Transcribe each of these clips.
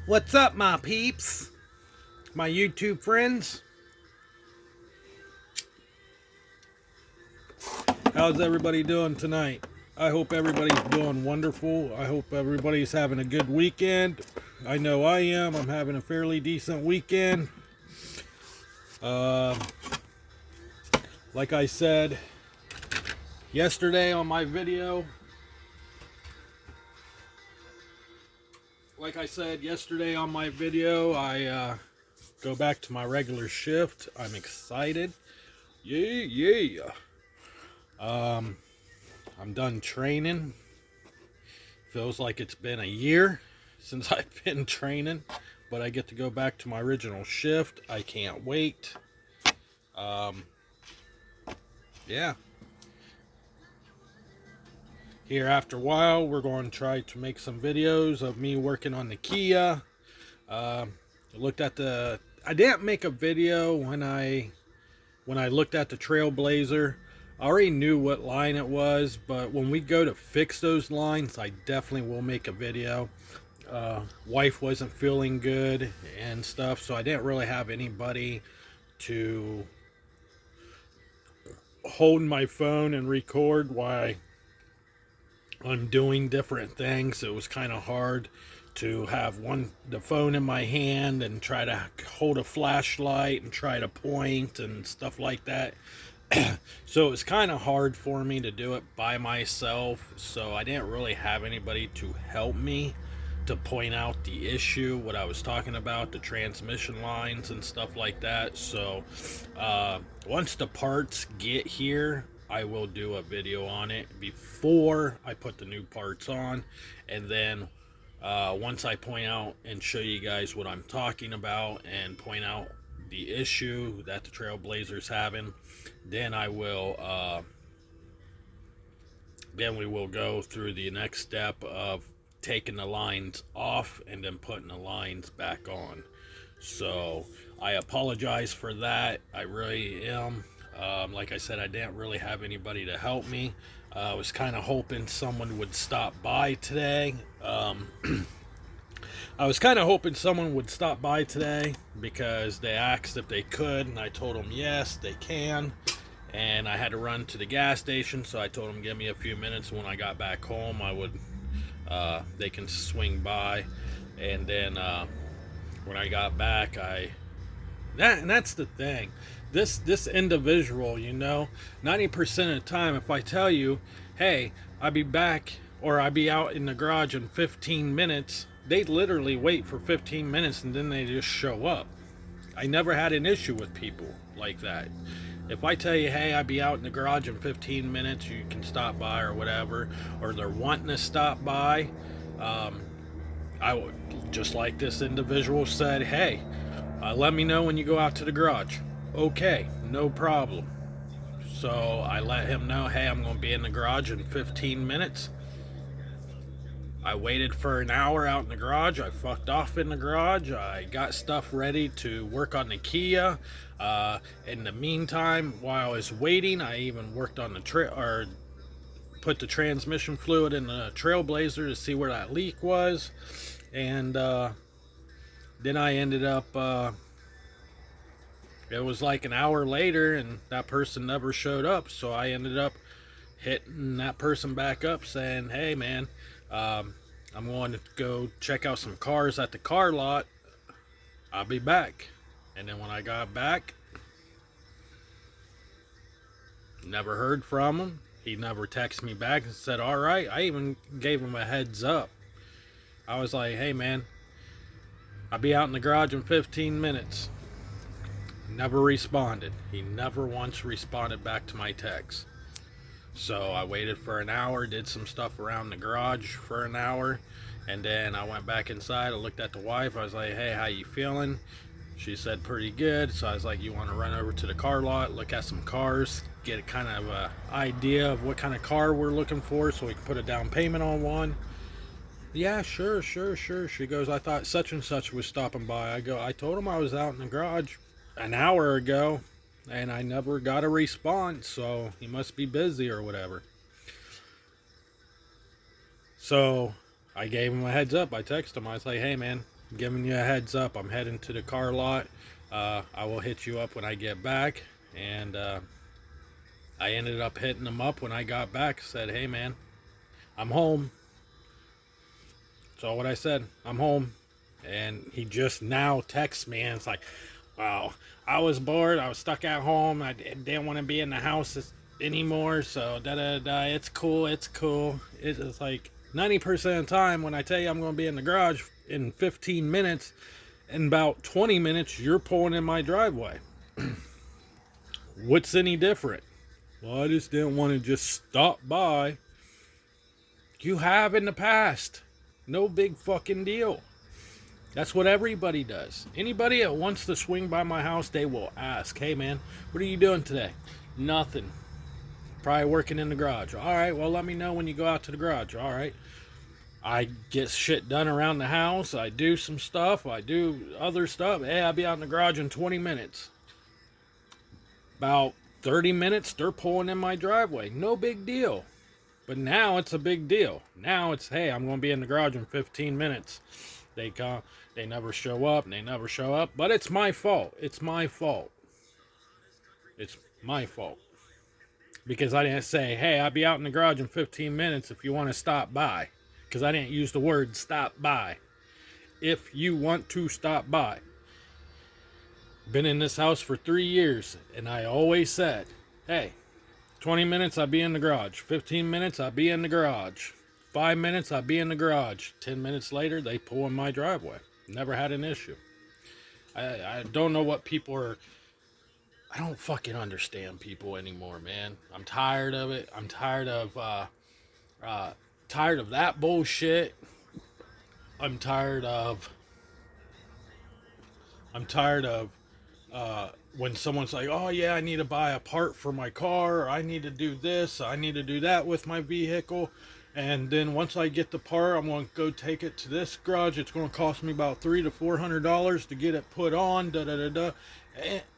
What's up, my peeps? My YouTube friends? How's everybody doing tonight? I hope everybody's doing wonderful. I hope everybody's having a good weekend. I know I am. I'm having a fairly decent weekend. Like I said yesterday on my video, I go back to my regular shift. I'm excited. Yeah. I'm done training. Feels like it's been a year since I've been training, but I get to go back to my original shift. I can't wait. Yeah. Here after a while, we're going to try to make some videos of me working on the Kia. I didn't make a video when I looked at the Trailblazer. I already knew what line it was, but when we go to fix those lines, I definitely will make a video. Wife wasn't feeling good and stuff, so I didn't really have anybody to hold my phone and record while I'm doing different things. It was kind of hard to have the phone in my hand and try to hold a flashlight and try to point and stuff like that. So it was kind of hard for me to do it by myself, so I didn't really have anybody to help me to point out the issue, what I was talking about, the transmission lines and stuff like that. So once the parts get here, I will do a video on it before I put the new parts on, and then once I point out and show you guys what I'm talking about and point out the issue that the Trailblazer's having, then we will go through the next step of taking the lines off and then putting the lines back on. So I apologize for that. I really am. Like I said, I didn't really have anybody to help me. I was kind of hoping someone would stop by today. Because they asked if they could, and I told them yes, they can. And I had to run to the gas station, so I told them give me a few minutes. When I got back home, they can swing by. And then when I got back, and that's the thing. This individual, 90% of the time, if I tell you, hey, I'll be back or I'll be out in the garage in 15 minutes, they literally wait for 15 minutes and then they just show up. I never had an issue with people like that. If I tell you, hey, I'll be out in the garage in 15 minutes, you can stop by or whatever, or they're wanting to stop by, I would, just like this individual said, hey, let me know when you go out to the garage. Okay, no problem. So I let him know, hey, I'm going to be in the garage in 15 minutes. I waited for an hour out in the garage. I fucked off in the garage. I got stuff ready to work on the Kia. In the meantime, while I was waiting, I even worked on put the transmission fluid in the Trailblazer to see where that leak was. And then I ended up, it was like an hour later and that person never showed up. So I ended up hitting that person back up saying, hey man, I'm going to go check out some cars at the car lot. I'll be back. And then when I got back, never heard from him. He never texted me back and said, all right. I even gave him a heads up. I was like, hey man, I'll be out in the garage in 15 minutes. Never responded. He never once responded back to my text. So I waited for an hour, did some stuff around the garage for an hour, and then I went back inside. I looked at the wife. I was like, hey, how you feeling? She said pretty good. So I was like, you want to run over to the car lot, look at some cars, get a kind of a idea of what kind of car we're looking for so we can put a down payment on one? Yeah, sure. She goes, I thought such and such was stopping by. I told him I was out in the garage an hour ago, and I never got a response, so he must be busy or whatever. So I gave him a heads up. I texted him. I was like, hey man, giving you a heads up. I'm heading to the car lot. I will hit you up when I get back. And I ended up hitting him up when I got back. Said, hey man, I'm home. So what I said, I'm home. And he just now texts me and it's like, wow, I was bored. I was stuck at home. I didn't want to be in the house anymore. So da da da. It's cool. It's cool. It's like 90% of the time when I tell you I'm going to be in the garage in 15 minutes, in about 20 minutes, you're pulling in my driveway. What's any different? Well, I just didn't want to just stop by. You have in the past. No big fucking deal. That's what everybody does. Anybody that wants to swing by my house, they will ask, hey man, what are you doing today? Nothing. Probably working in the garage. All right, well, let me know when you go out to the garage. All right. I get shit done around the house. I do some stuff. I do other stuff. Hey, I'll be out in the garage in 20 minutes. About 30 minutes, they're pulling in my driveway. No big deal. But now it's a big deal. Now it's, hey, I'm going to be in the garage in 15 minutes. They come, they never show up, and they never show up. But it's my fault. It's my fault. It's my fault. Because I didn't say, hey, I'll be out in the garage in 15 minutes if you want to stop by. Because I didn't use the word stop by. If you want to stop by. Been in this house for 3 years, and I always said, hey, 20 minutes, I'll be in the garage. 15 minutes, I'll be in the garage. 5 minutes, I'll be in the garage. 10 minutes later, they pull in my driveway. Never had an issue. I don't know what people are... I don't fucking understand people anymore, man. I'm tired of it. I'm tired of that bullshit. I'm tired of when someone's like, oh yeah, I need to buy a part for my car, or I need to do this, I need to do that with my vehicle, and then once I get the part, I'm going to go take it to this garage. It's going to cost me about $300 to $400 to get it put on, da da da da.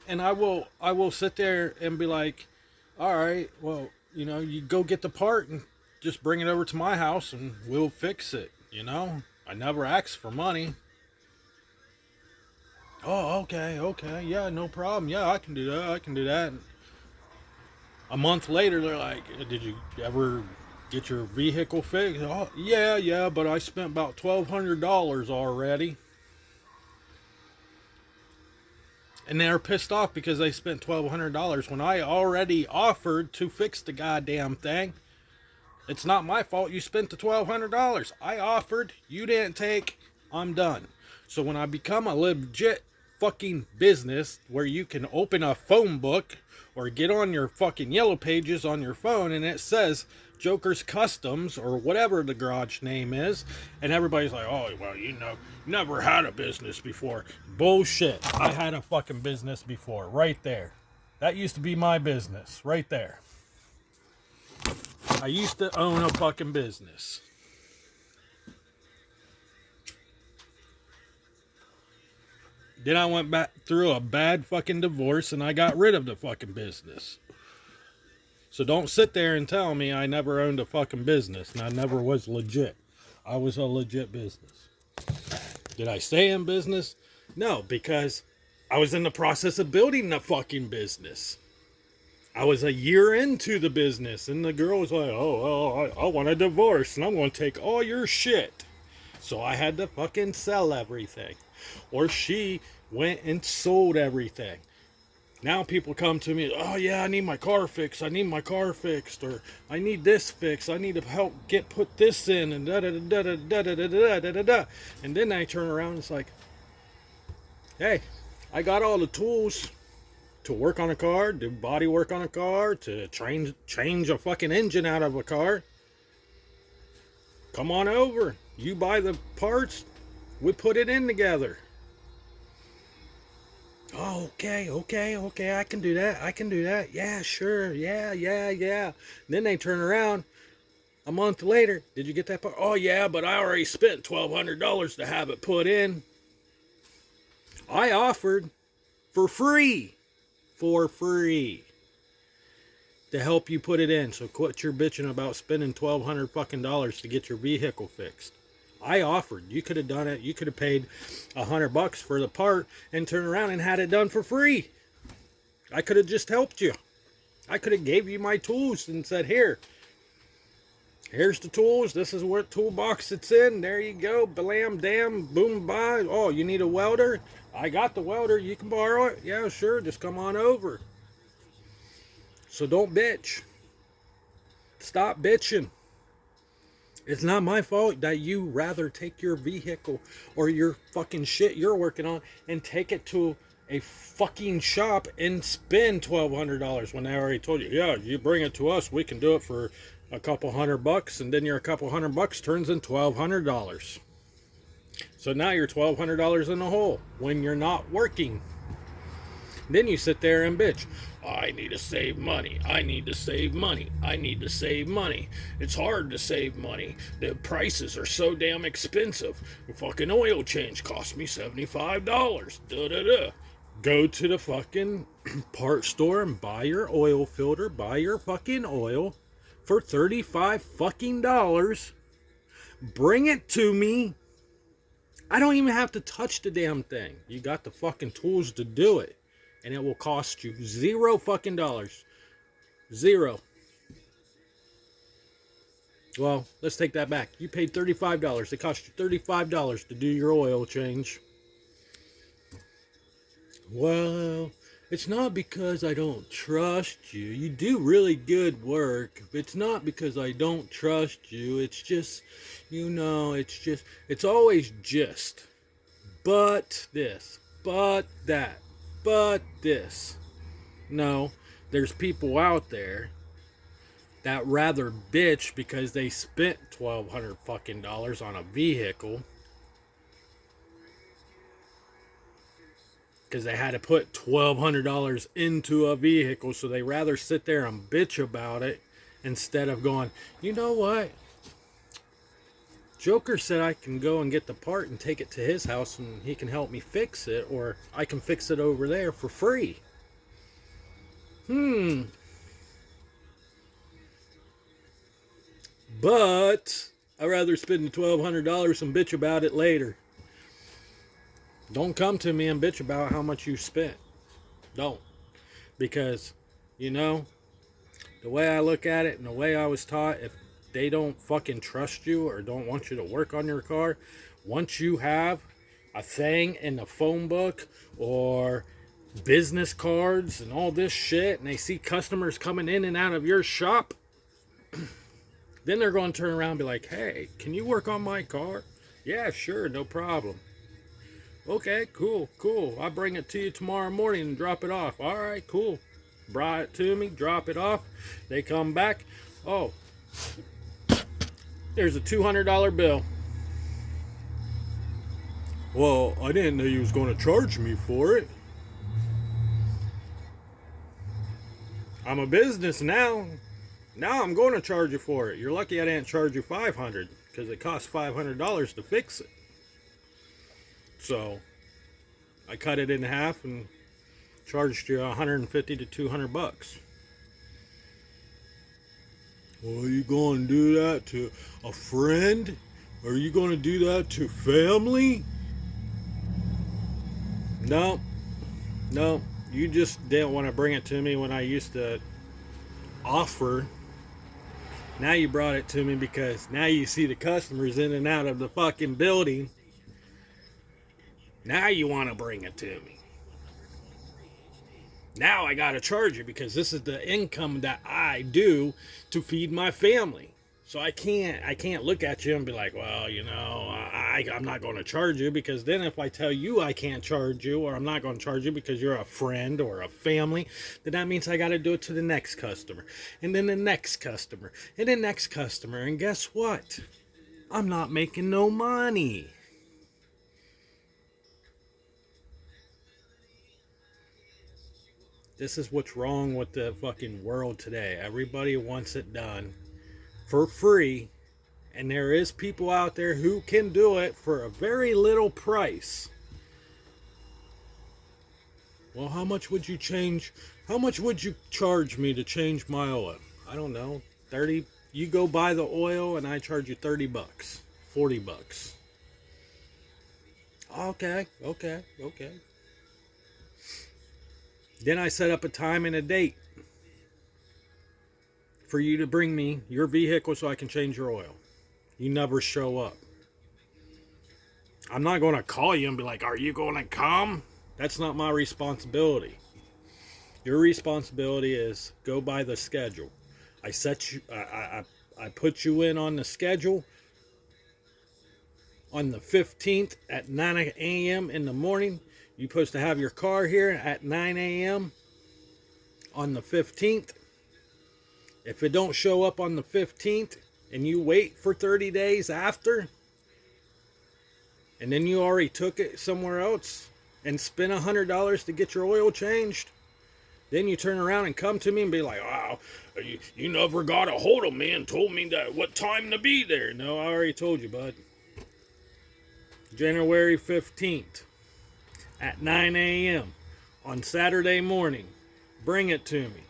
And I will sit there and be like, all right, well, you know, you go get the part and just bring it over to my house and we'll fix it. You know, I never asked for money. Oh, okay, yeah, no problem. Yeah, I can do that. And a month later, they're like, did you ever get your vehicle fixed? Oh, yeah, but I spent about $1,200 already. And they're pissed off because they spent $1,200 when I already offered to fix the goddamn thing. It's not my fault you spent the $1,200. I offered, you didn't take, I'm done. So when I become a legit fucking business where you can open a phone book or get on your fucking yellow pages on your phone and it says Joker's Customs or whatever the garage name is, and everybody's like, oh, well, you know, never had a business before. Bullshit. I had a fucking business before, right there. That used to be my business, right there. I used to own a fucking business. Then I went back through a bad fucking divorce and I got rid of the fucking business. So don't sit there and tell me I never owned a fucking business and I never was legit. I was a legit business. Did I stay in business? No, because I was in the process of building the fucking business. I was a year into the business and the girl was like, oh, well, I want a divorce and I'm going to take all your shit. So I had to fucking sell everything. Or she went and sold everything. Now people come to me, oh yeah, I need my car fixed. I need my car fixed. Or I need this fixed. I need to help put this in and da da da da da da da da da da da. And then I turn around and it's like, hey, I got all the tools to work on a car, do body work on a car, to change a fucking engine out of a car. Come on over. You buy the parts, we put it in together. Oh, okay, I can do that. Yeah, sure, yeah. And then they turn around a month later. Did you get that part? Oh, yeah, but I already spent $1,200 to have it put in. I offered for free to help you put it in. So quit your bitching about spending $1,200 fucking dollars to get your vehicle fixed. I offered. You could have done it. You could have paid $100 for the part and turned around and had it done for free. I could have just helped you. I could have gave you my tools and said, here's the tools. This is what toolbox it's in. There you go. Blam, dam, boom, bye. Oh, you need a welder? I got the welder. You can borrow it. Yeah, sure. Just come on over. So don't bitch. Stop bitching. It's not my fault that you rather take your vehicle or your fucking shit you're working on and take it to a fucking shop and spend $1,200 when they already told you, yeah, you bring it to us, we can do it for a couple $100, and then your couple $100 turns in $1,200. So now you're $1,200 in the hole when you're not working. Then you sit there and bitch. I need to save money. I need to save money. I need to save money. It's hard to save money. The prices are so damn expensive. The fucking oil change cost me $75. Da-da-da. Go to the fucking part store and buy your oil filter. Buy your fucking oil for $35 fucking dollars. Bring it to me. I don't even have to touch the damn thing. You got the fucking tools to do it. And it will cost you $0 fucking dollars. $0. Well, let's take that back. You paid $35. It cost you $35 to do your oil change. Well, it's not because I don't trust you. You do really good work. It's not because I don't trust you. It's just, it's always just. But this, but that. But this. No, there's people out there that rather bitch because they spent $1,200 fucking dollars on a vehicle because they had to put $1,200 into a vehicle, so they rather sit there and bitch about it instead of going, you know what? Joker said I can go and get the part and take it to his house and he can help me fix it, or I can fix it over there for free. But I'd rather spend the $1,200 and bitch about it later. Don't come to me and bitch about how much you spent. Don't. Because, the way I look at it and the way I was taught, if they don't fucking trust you or don't want you to work on your car, once you have a thing in the phone book or business cards and all this shit, and they see customers coming in and out of your shop, then they're going to turn around and be like, hey, can you work on my car? Yeah, sure, no problem. Okay, cool. I'll bring it to you tomorrow morning and drop it off. All right, cool. Brought it to me, drop it off. They come back. Oh, there's a $200 bill. Well, I didn't know you was going to charge me for it. I'm a business now. Now I'm going to charge you for it. You're lucky I didn't charge you $500 because it costs $500 to fix it. So I cut it in half and charged you $150 to $200. Well, are you going to do that to a friend? Are you going to do that to family? No. You just didn't want to bring it to me when I used to offer. Now you brought it to me because now you see the customers in and out of the fucking building. Now you want to bring it to me. Now I got to charge you because this is the income that I do to feed my family. So I can't look at you and be like, well, I'm not going to charge you, because then if I tell you I can't charge you, or I'm not going to charge you because you're a friend or a family, then that means I got to do it to the next customer, and then the next customer, and the next customer. And guess what? I'm not making no money. This is what's wrong with the fucking world today. Everybody wants it done for free, and there is people out there who can do it for a very little price. Well, how much would you charge me to change my oil? I don't know, 30. You go buy the oil and I charge you $30. $40. Okay, okay, okay. Then I set up a time and a date for you to bring me your vehicle so I can change your oil. You never show up. I'm not going to call you and be like, are you going to come? That's not my responsibility. Your responsibility is go by the schedule. I put you in on the schedule on the 15th at 9 a.m. in the morning. You're supposed to have your car here at 9 a.m. on the 15th. If it don't show up on the 15th and you wait for 30 days after, and then you already took it somewhere else and spent $100 to get your oil changed, then you turn around and come to me and be like, wow, you never got a hold of me and told me that what time to be there. No, I already told you, bud. January 15th at 9 a.m. on Saturday morning. Bring it to me.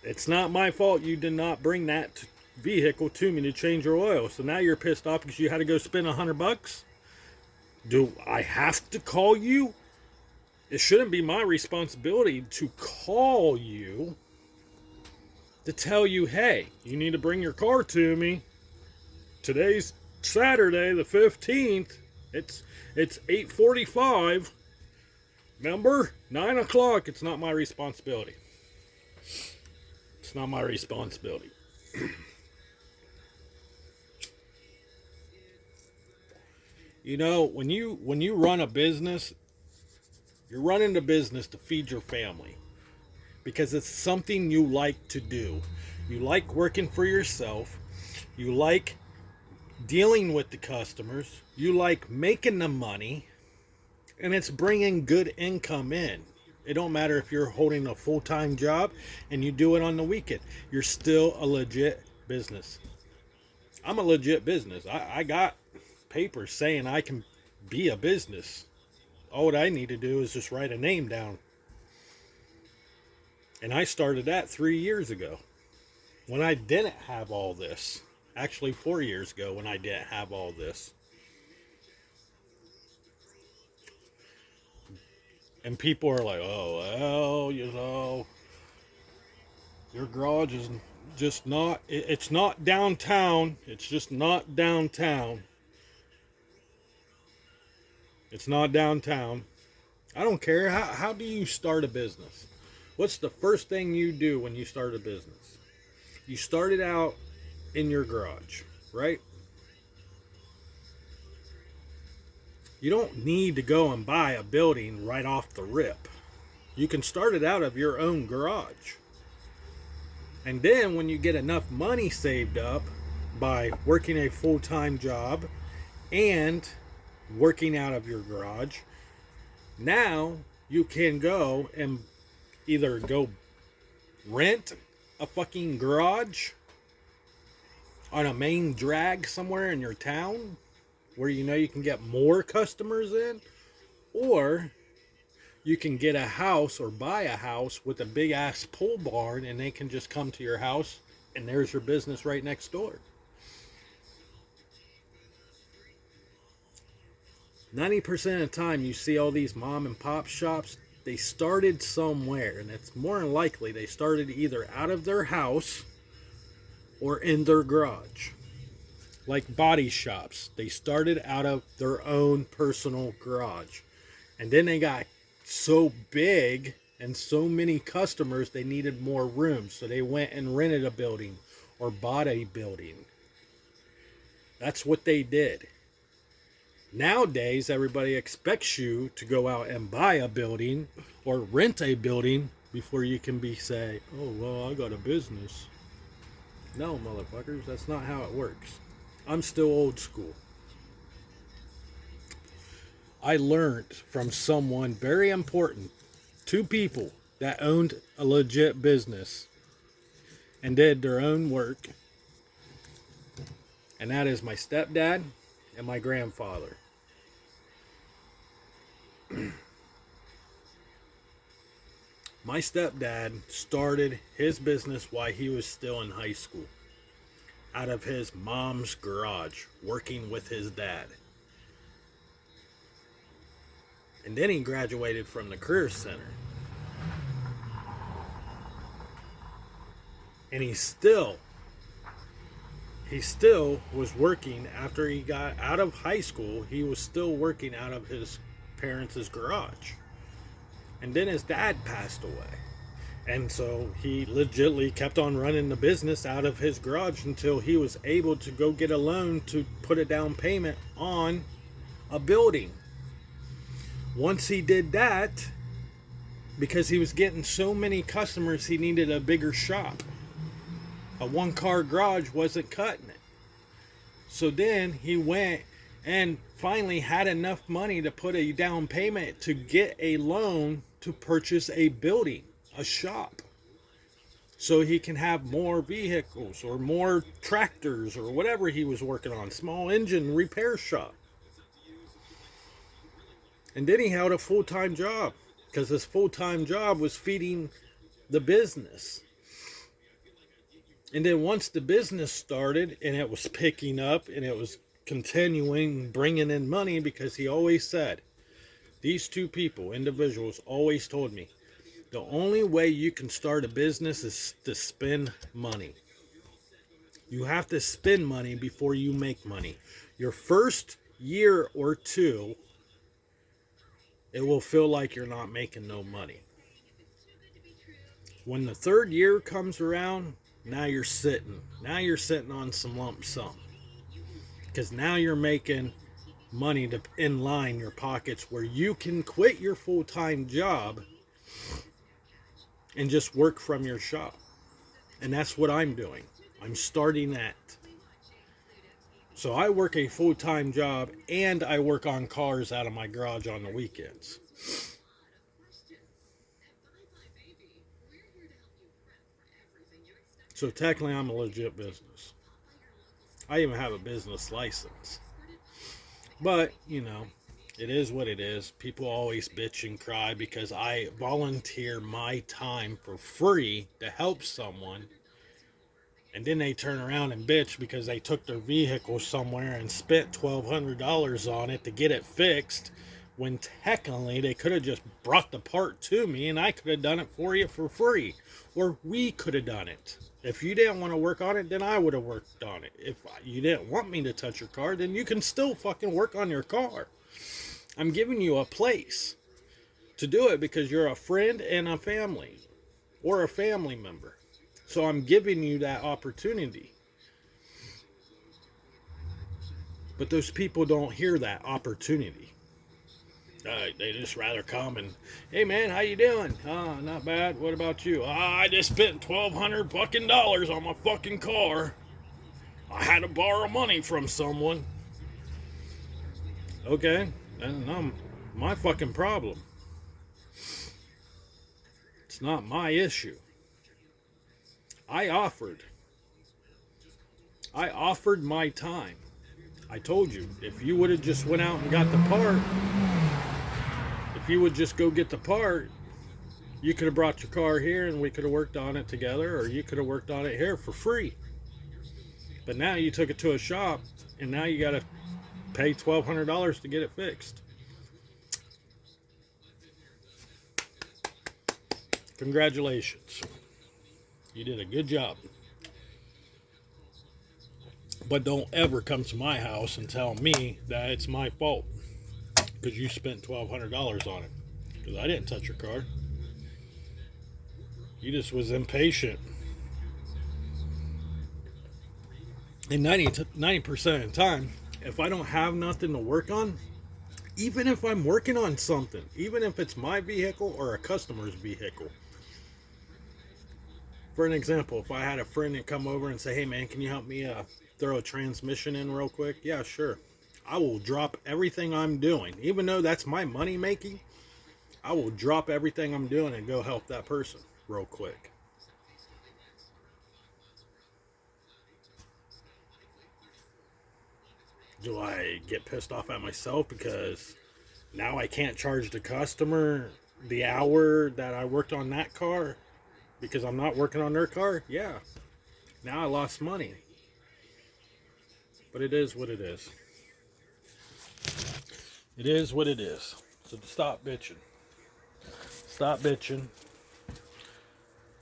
It's not my fault you did not bring that vehicle to me to change your oil. So now you're pissed off because you had to go spend $100? Do I have to call you? It shouldn't be my responsibility to call you to tell you, hey, you need to bring your car to me. Today's Saturday, the 15th. It's 8:45. Remember? 9 o'clock. It's not my responsibility. It's not my responsibility. You know, when you run a business, you're running the business to feed your family because it's something you like to do. You like working for yourself. You like dealing with the customers. You like making the money, and it's bringing good income in. It don't matter if you're holding a full-time job and you do it on the weekend. You're still a legit business. I'm a legit business. I got papers saying I can be a business. All what I need to do is just write a name down. And I started that 3 years ago when I didn't have all this. Actually, 4 years ago when I didn't have all this. And people are like, oh, well, you know, your garage is just not, it's not downtown. It's just not downtown. It's not downtown. I don't care. How do you start a business? What's the first thing you do when you start a business? You start it out in your garage, right? You don't need to go and buy a building right off the rip. You can start it out of your own garage. And then when you get enough money saved up by working a full-time job and working out of your garage, now you can go and either go rent a fucking garage on a main drag somewhere in your town where you know you can get more customers in, or you can get a house or buy a house with a big ass pole barn and they can just come to your house and there's your business right next door. 90% of the time you see all these mom and pop shops, they started somewhere, and it's more than likely they started either out of their house or in their garage. Like body shops, they started out of their own personal garage. And then they got so big and so many customers, they needed more room. So they went and rented a building or bought a building. That's what they did. Nowadays, everybody expects you to go out and buy a building or rent a building before you can say, oh, well, I got a business. No, motherfuckers, that's not how it works. I'm still old school. I learned from someone very important, 2 people that owned a legit business and did their own work. And that is my stepdad and my grandfather. My stepdad started his business while he was still in high school. out of his mom's garage working with his dad. And then he graduated from the Career Center. And he still was working after he got out of high school. He was still working out of his parents' garage. And then his dad passed away. And so he legitimately kept on running the business out of his garage until he was able to go get a loan to put a down payment on a building. Once he did that, because he was getting so many customers, he needed a bigger shop. A one-car garage wasn't cutting it. So then he went and finally had enough money to put a down payment to get a loan to purchase a building, a shop, so he can have more vehicles or more tractors or whatever he was working on, small engine repair shop. And then he had a full-time job, because his full-time job was feeding the business. And then once the business started and it was picking up and it was continuing bringing in money, because he always said, these two people, individuals, always told me, the only way you can start a business is to spend money. You have to spend money before you make money. Your first year or two, it will feel like you're not making no money. When the third year comes around, now you're sitting on some lump sum, because now you're making money to inline your pockets, where you can quit your full-time job and just work from your shop. And that's what I'm doing. I'm starting that. So I work a full-time job and I work on cars out of my garage on the weekends. So technically I'm a legit business. I even have a business license. But, you know, it is what it is. People always bitch and cry because I volunteer my time for free to help someone. And then they turn around and bitch because they took their vehicle somewhere and spent $1,200 on it to get it fixed, when technically they could have just brought the part to me and I could have done it for you for free. Or we could have done it. If you didn't want to work on it, then I would have worked on it. If you didn't want me to touch your car, then you can still fucking work on your car. I'm giving you a place to do it because you're a friend and a family, or a family member. So I'm giving you that opportunity. But those people don't hear that opportunity. They just rather come and, hey man, how you doing? Not bad. What about you? I just spent $1,200 fucking dollars on my fucking car. I had to borrow money from someone. Okay, that's not my fucking problem. It's not my issue. I offered my time. I told you, if you would have just went out and got the part, if you would just go get the part, you could have brought your car here and we could have worked on it together, or you could have worked on it here for free. But now you took it to a shop and now you got to pay $1,200 to get it fixed. Congratulations. You did a good job. But don't ever come to my house and tell me that it's my fault because you spent $1,200 on it. Because I didn't touch your car. You just was impatient. And 90% of the time, if I don't have nothing to work on, even if I'm working on something, even if it's my vehicle or a customer's vehicle. For an example, if I had a friend that come over and say, hey man, can you help me throw a transmission in real quick? Yeah, sure. I will drop everything I'm doing. Even though that's my money making, I will drop everything I'm doing and go help that person real quick. Do I get pissed off at myself because now I can't charge the customer the hour that I worked on that car because I'm not working on their car? Yeah. Now I lost money. But it is what it is. It is what it is. So stop bitching. Stop bitching.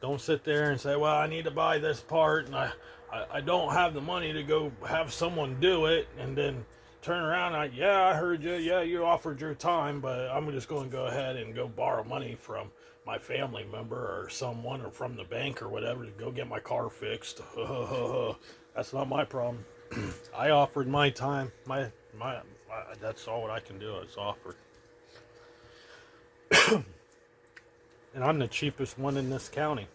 Don't sit there and say, well, I need to buy this part and I don't have the money to go have someone do it, and then turn around and I heard you, yeah, you offered your time, but I'm just going to go ahead and go borrow money from my family member or someone or from the bank or whatever to go get my car fixed. That's not my problem. I offered my time. That's all what I can do is offer. And I'm the cheapest one in this county.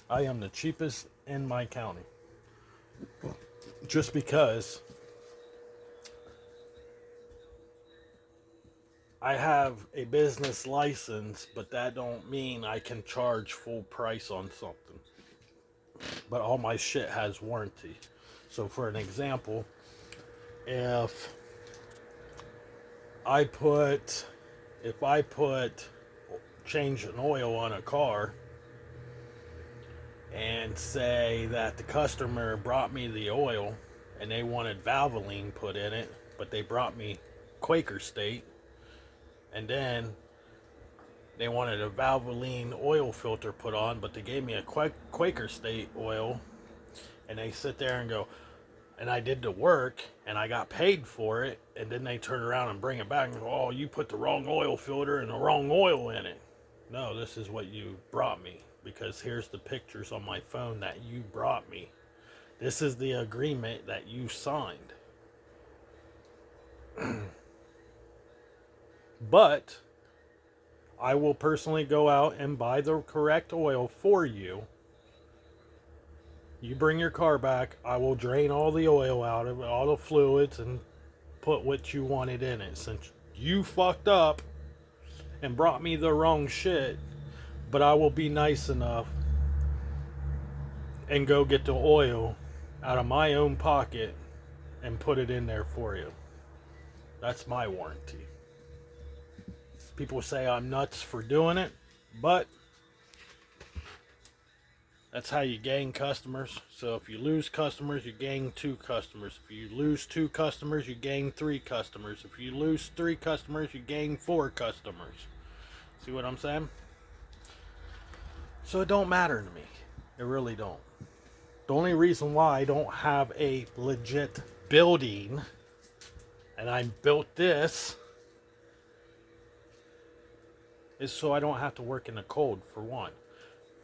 I am the cheapest in my county. Just because I have a business license, but that don't mean I can charge full price on something. But all my shit has warranty. So for an example, if I put change an oil on a car and say that the customer brought me the oil and they wanted Valvoline put in it, but they brought me Quaker State, and then they wanted a Valvoline oil filter put on, but they gave me a Quaker State oil, and they sit there and go, and I did the work and I got paid for it, and then they turn around and bring it back and go, oh, you put the wrong oil filter and the wrong oil in it. No, this is what you brought me, because here's the pictures on my phone that you brought me. This is the agreement that you signed. But I will personally go out and buy the correct oil for you. You bring your car back, I will drain all the oil out of it, all the fluids, and put what you wanted in it. Since you fucked up and brought me the wrong shit, but I will be nice enough and go get the oil out of my own pocket and put it in there for you. That's my warranty. People say I'm nuts for doing it, but that's how you gain customers. So if you lose customers, you gain 2 customers. If you lose 2 customers, you gain 3 customers. If you lose 3 customers, you gain 4 customers. See what I'm saying? So it don't matter to me. It really don't. The only reason why I don't have a legit building, and I built this, is so I don't have to work in the cold, for 1.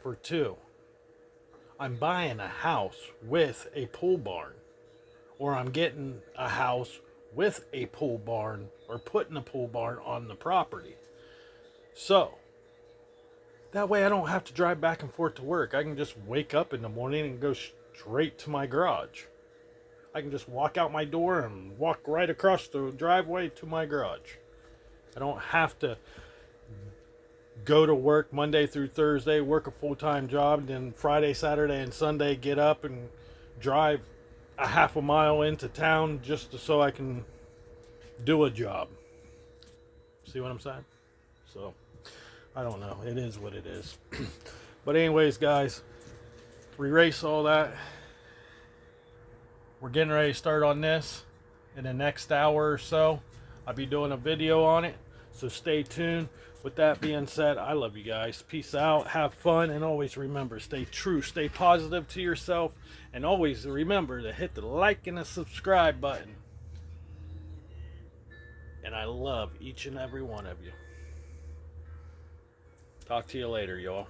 For 2, I'm buying a house with a pool barn, or I'm getting a house with a pool barn, or putting a pool barn on the property. So that way I don't have to drive back and forth to work. I can just wake up in the morning and go straight to my garage. I can just walk out my door and walk right across the driveway to my garage. I don't have to go to work Monday through Thursday, work a full-time job, then Friday, Saturday, and Sunday get up and drive a half a mile into town just so I can do a job. See what I'm saying? So I don't know. It is what it is. But anyways, guys, erase all that. We're getting ready to start on this in the next hour or so. I'll be doing a video on it, so stay tuned. With that being said, I love you guys. Peace out. Have fun. And always remember, stay true. Stay positive to yourself. And always remember to hit the like and the subscribe button. And I love each and every one of you. Talk to you later, y'all.